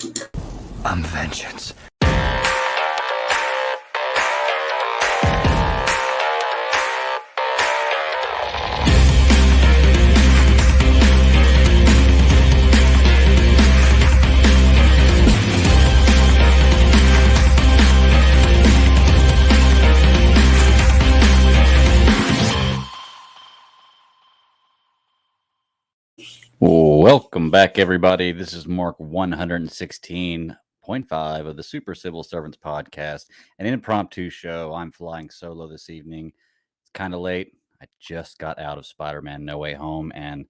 I'm vengeance. Welcome back, everybody. This is Mark 116.5 of the Super Civil Servants podcast, an impromptu show. I'm flying solo this evening. It's kind of late. I just got out of Spider-Man No Way Home, and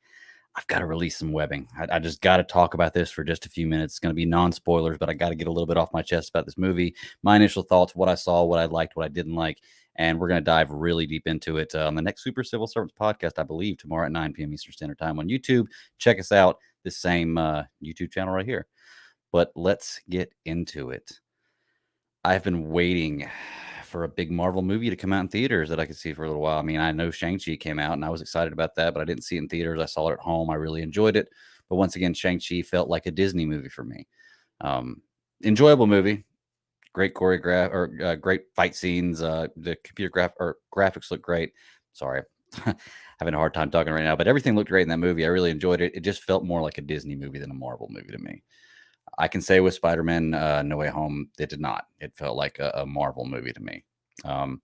I've got to release some webbing. I just got to talk about this for just a few minutes. It's going to be non-spoilers, but I got to get a little bit off my chest about this movie, my initial thoughts, what I saw, what I liked, what I didn't like, and we're going to dive really deep into it on the next Super Civil Servants podcast, I believe, tomorrow at 9 p.m. Eastern Standard Time on YouTube. Check us out, this same YouTube channel right here. But let's get into it. I've been waiting for a big Marvel movie to come out in theaters that I could see for a little while. I mean, I know Shang-Chi came out and I was excited about that, but I didn't see it in theaters. I saw it at home. I really enjoyed it. But once again, Shang-Chi felt like a Disney movie for me. Enjoyable movie. Great choreograph or great fight scenes. The graphics look great. Sorry, having a hard time talking right now, but everything looked great in that movie. I really enjoyed it. It just felt more like a Disney movie than a Marvel movie to me. I can say with Spider-Man No Way Home, it did not. It felt like a Marvel movie to me. I've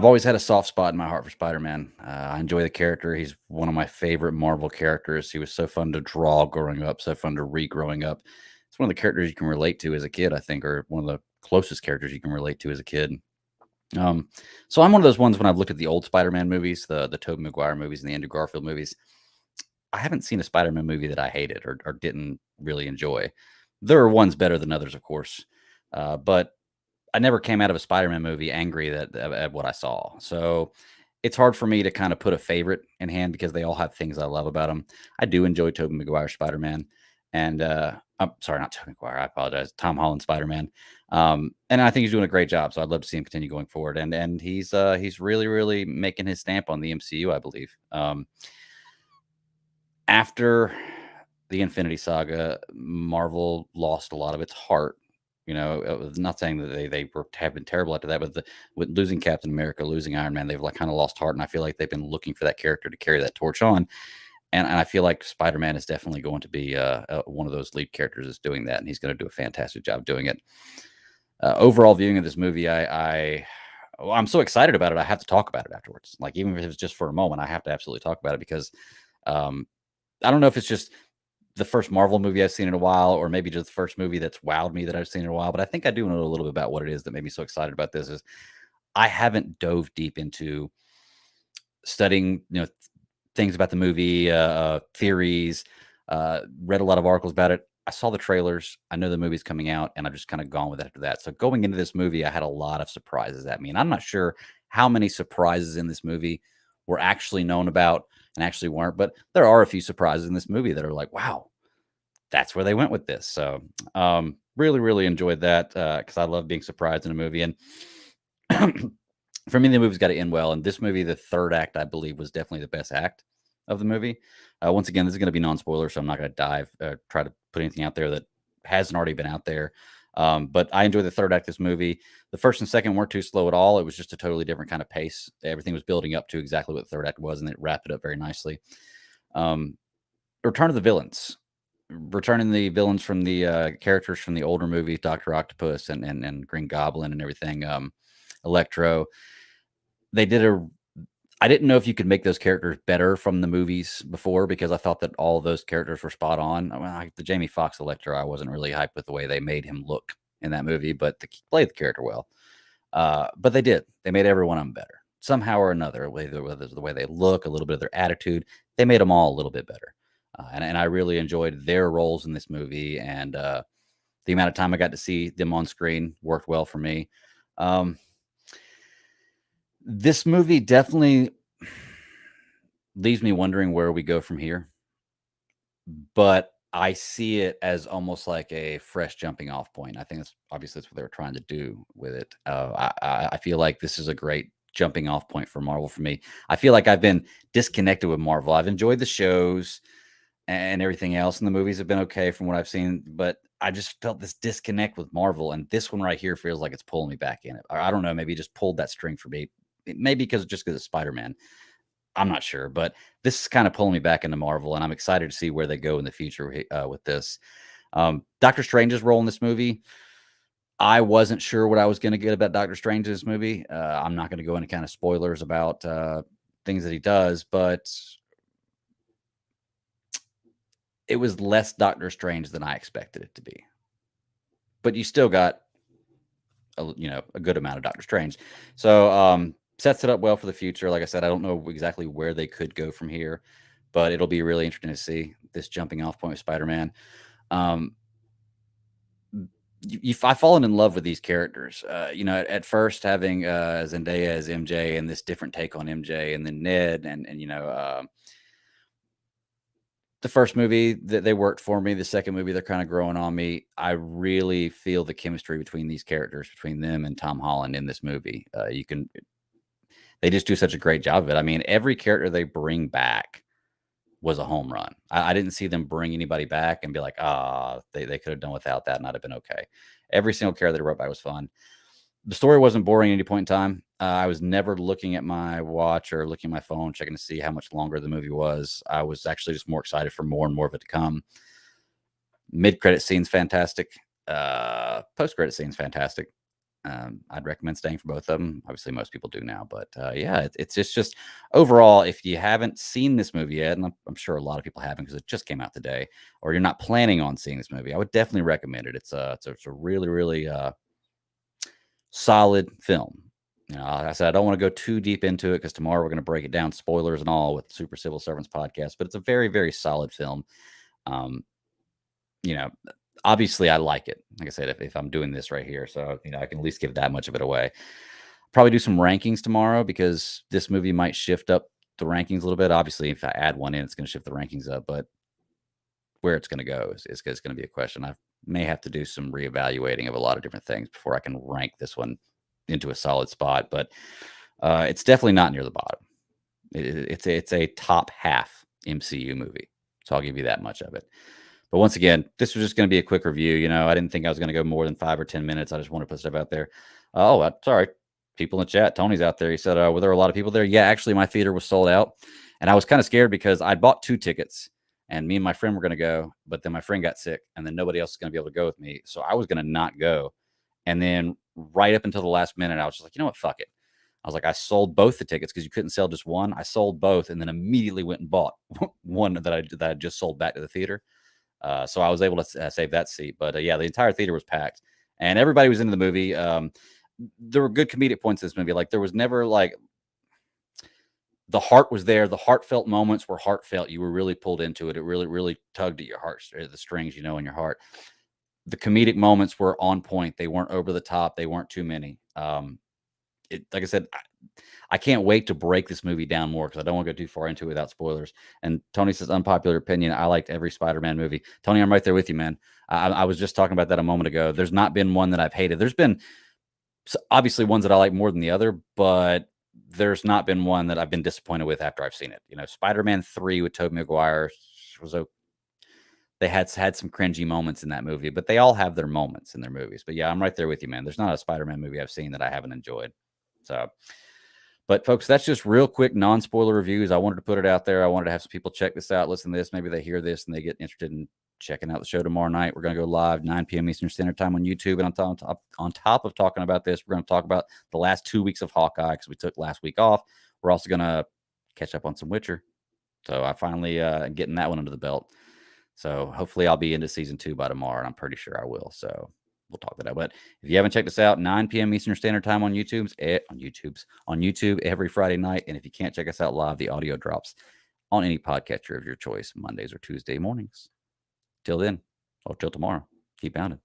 always had a soft spot in my heart for Spider-Man. I enjoy the character. He's one of my favorite Marvel characters. He was so fun to draw growing up, so fun to read growing up. It's one of the characters you can relate to as a kid, I think, or one of the closest characters you can relate to as a kid. So I'm one of those ones when I've looked at the old Spider-Man movies, the Tobey Maguire movies and the Andrew Garfield movies, I haven't seen a Spider-Man movie that I hated or didn't really enjoy. There are ones better than others, of course, but I never came out of a Spider-Man movie angry at what I saw. So it's hard for me to kind of put a favorite in hand because they all have things I love about them. I do enjoy Tobey Maguire Spider-Man, and I'm sorry, not Tobey Maguire. I apologize, Tom Holland Spider-Man. And I think he's doing a great job. So I'd love to see him continue going forward. And he's really making his stamp on the MCU, I believe. After the Infinity Saga, Marvel lost a lot of its heart. You know, it was not saying that they have been terrible after that, but with losing Captain America, losing Iron Man, they've like kind of lost heart, and I feel like they've been looking for that character to carry that torch on. And I feel like Spider-Man is definitely going to be one of those lead characters that's doing that, and he's going to do a fantastic job doing it. Overall viewing of this movie, I'm so excited about it. I have to talk about it afterwards. Like even if it's just for a moment, I have to absolutely talk about it because I don't know if it's just the first Marvel movie I've seen in a while, or maybe just the first movie that's wowed me that I've seen in a while. But I think I do know a little bit about what it is that made me so excited about this. Is I haven't dove deep into studying, things about the movie, theories, read a lot of articles about it. I saw the trailers. I know the movie's coming out, and I've just kind of gone with it after that. So going into this movie, I had a lot of surprises at me, and I'm not sure how many surprises in this movie were actually known about and actually weren't. But there are a few surprises in this movie that are like, wow, that's where they went with this. So really enjoyed that because I love being surprised in a movie. And for me, the movie's got to end well. And this movie, the third act, I believe, was definitely the best act of the movie. Once again, this is going to be non-spoiler, so I'm not going to try to put anything out there that hasn't already been out there. But I enjoyed the third act of this movie. The first and second weren't too slow at all. It was just a totally different kind of pace. Everything was building up to exactly what the third act was, and it wrapped it up very nicely. Return of the Villains. Returning the villains from the characters from the older movies, Dr. Octopus and Green Goblin and everything, Electro. They did I didn't know if you could make those characters better from the movies before because I thought that all of those characters were spot on. I mean, like the Jamie Foxx Electro, I wasn't really hyped with the way they made him look in that movie, but they played the character well. But they did. They made every one of them better somehow or another, whether it's the way they look, a little bit of their attitude. They made them all a little bit better. And I really enjoyed their roles in this movie, and the amount of time I got to see them on screen worked well for me. This movie definitely leaves me wondering where we go from here, but I see it as almost like a fresh jumping off point. I think that's obviously that's what they were trying to do with it. I feel like this is a great jumping off point for Marvel for me. I feel like I've been disconnected with Marvel. I've enjoyed the shows, and everything else. And the movies have been okay from what I've seen, but I just felt this disconnect with Marvel. And this one right here feels like it's pulling me back in it. I don't know. Maybe it just pulled that string for me. Maybe because it's Spider-Man. I'm not sure, but this is kind of pulling me back into Marvel, and I'm excited to see where they go in the future with this. Doctor Strange's role in this movie, I wasn't sure what I was going to get about Doctor Strange in this movie. I'm not going to go into kind of spoilers about things that he does, but it was less Doctor Strange than I expected it to be. But you still got a good amount of Doctor Strange. So sets it up well for the future. Like I said, I don't know exactly where they could go from here, but it'll be really interesting to see this jumping off point with Spider-Man. I've fallen in love with these characters. At first having Zendaya as MJ and this different take on MJ, and then Ned, and the first movie that they worked for me. The second movie, they're kind of growing on me. I really feel the chemistry between these characters, between them and Tom Holland in this movie. They just do such a great job of it. I mean, every character they bring back was a home run. I didn't see them bring anybody back and be like, they could have done without that and I'd have been okay. Every single character they wrote by was fun. The story wasn't boring at any point in time. I was never looking at my watch or looking at my phone, checking to see how much longer the movie was. I was actually just more excited for more and more of it to come. Mid-credit scene's fantastic. Post-credit scene's fantastic. I'd recommend staying for both of them. Obviously, most people do now, but it's just overall, if you haven't seen this movie yet, and I'm sure a lot of people haven't because it just came out today, or you're not planning on seeing this movie, I would definitely recommend it. It's a really, really solid film. Like I said, I don't want to go too deep into it because tomorrow we're going to break it down, spoilers and all, with Super Civil Servants podcast. But it's a very, very solid film. Um, Obviously I like it. Like I said, if I'm doing this right here, so I can at least give that much of it away. Probably do some rankings tomorrow because this movie might shift up the rankings a little bit. Obviously, if I add one in, it's going to shift the rankings up, but where it's going to go is going to be a question. I may have to do some reevaluating of a lot of different things before I can rank this one into a solid spot, but it's definitely not near the bottom. It's a top half MCU movie. So I'll give you that much of it. But once again, this was just going to be a quick review. I didn't think I was going to go more than 5 or 10 minutes. I just want to put stuff out there. Sorry. People in the chat. Tony's out there. He said, were there a lot of people there? Yeah, actually, my theater was sold out. And I was kind of scared because I bought 2 tickets and me and my friend were going to go. But then my friend got sick and then nobody else is going to be able to go with me. So I was going to not go. And then right up until the last minute, I was just like, you know what? Fuck it. I was like, I sold both the tickets because you couldn't sell just one. I sold both and then immediately went and bought one that I just sold back to the theater. So I was able to save that seat. But the entire theater was packed and everybody was into the movie. There were good comedic points in this movie. Like there was never the heart was there. The heartfelt moments were heartfelt. You were really pulled into it. It really, really tugged at your heart, the strings, in your heart. The comedic moments were on point. They weren't over the top. They weren't too many. Like I said, I can't wait to break this movie down more because I don't want to go too far into it without spoilers. And Tony says, unpopular opinion, I liked every Spider-Man movie. Tony, I'm right there with you, man. I was just talking about that a moment ago. There's not been one that I've hated. There's been obviously ones that I like more than the other, but there's not been one that I've been disappointed with after I've seen it. Spider-Man 3 with Tobey Maguire was they had some cringy moments in that movie, but they all have their moments in their movies. But yeah, I'm right there with you, man. There's not a Spider-Man movie I've seen that I haven't enjoyed. So, but folks, that's just real quick non-spoiler reviews. I wanted to put it out there. I wanted to have some people check this out, listen to this. Maybe they hear this and they get interested in checking out the show tomorrow night. We're going to go live 9 p.m. Eastern Standard Time on YouTube. And on top of talking about this, we're going to talk about the last 2 weeks of Hawkeye because we took last week off. We're also going to catch up on some Witcher. So I finally getting that one under the belt. So hopefully I'll be into season 2 by tomorrow, and I'm pretty sure I will. So we'll talk about that. But if you haven't checked us out, 9 p.m. Eastern Standard Time on YouTube every Friday night. And if you can't check us out live, the audio drops on any podcatcher of your choice, Mondays or Tuesday mornings. Till then, or till tomorrow, keep pounding.